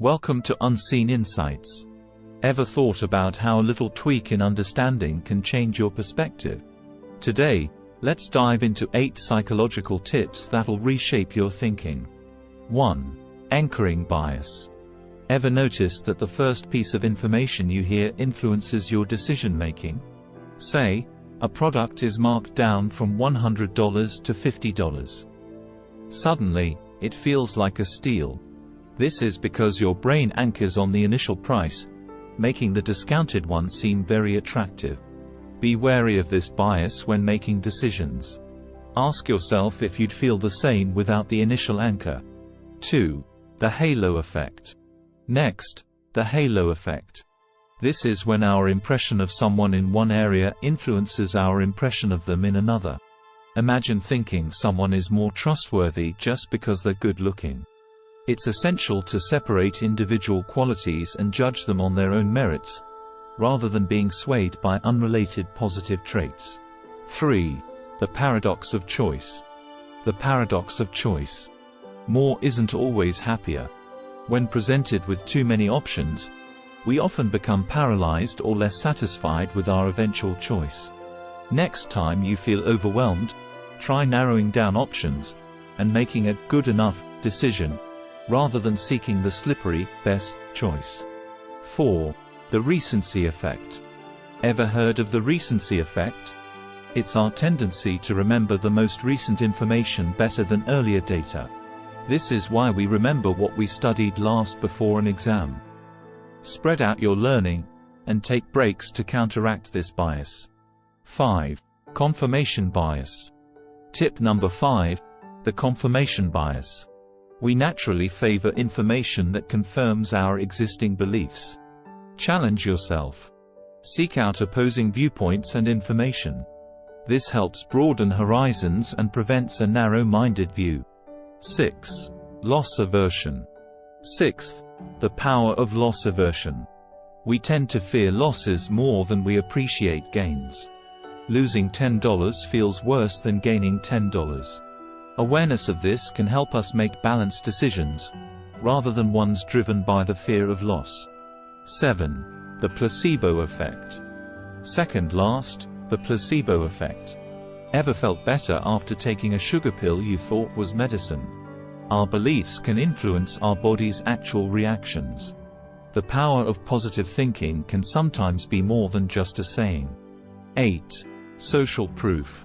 Welcome to Unseen Insights. Ever thought about how a little tweak in understanding can change your perspective? Today, let's dive into 8 psychological tips that'll reshape your thinking. 1. Anchoring bias. Ever notice that the first piece of information you hear influences your decision-making? Say, a product is marked down from $100 to $50. Suddenly, it feels like a steal. This is because your brain anchors on the initial price, making the discounted one seem very attractive. Be wary of this bias when making decisions. Ask yourself if you'd feel the same without the initial anchor. 2. The halo effect. Next, the halo effect. This is when our impression of someone in one area influences our impression of them in another. Imagine thinking someone is more trustworthy just because they're good-looking. It's essential to separate individual qualities and judge them on their own merits, rather than being swayed by unrelated positive traits. 3. The paradox of choice. The paradox of choice. More isn't always happier. When presented with too many options, we often become paralyzed or less satisfied with our eventual choice. Next time you feel overwhelmed, try narrowing down options and making a good enough decision, rather than seeking the slippery, best choice. 4. The recency effect. Ever heard of the recency effect? It's our tendency to remember the most recent information better than earlier data. This is why we remember what we studied last before an exam. Spread out your learning, and take breaks to counteract this bias. 5. Confirmation bias. Tip number 5. The confirmation bias. We naturally favor information that confirms our existing beliefs. Challenge yourself. Seek out opposing viewpoints and information. This helps broaden horizons and prevents a narrow-minded view. 6. Loss aversion. 6th, the power of loss aversion. We tend to fear losses more than we appreciate gains. Losing $10 feels worse than gaining $10. Awareness of this can help us make balanced decisions, rather than ones driven by the fear of loss. 7. The placebo effect. Second last, the placebo effect. Ever felt better after taking a sugar pill you thought was medicine? Our beliefs can influence our body's actual reactions. The power of positive thinking can sometimes be more than just a saying. 8. Social proof.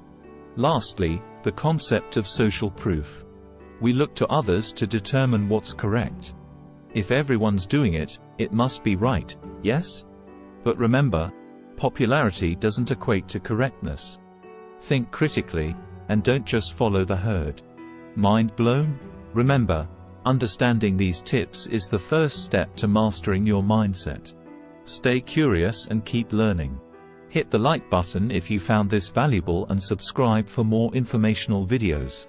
Lastly, the concept of social proof. We look to others to determine what's correct. If everyone's doing it, it must be right, yes? But remember, popularity doesn't equate to correctness. Think critically, and don't just follow the herd. Mind blown? Remember, understanding these tips is the first step to mastering your mindset. Stay curious and keep learning. Hit the like button if you found this valuable and subscribe for more informational videos.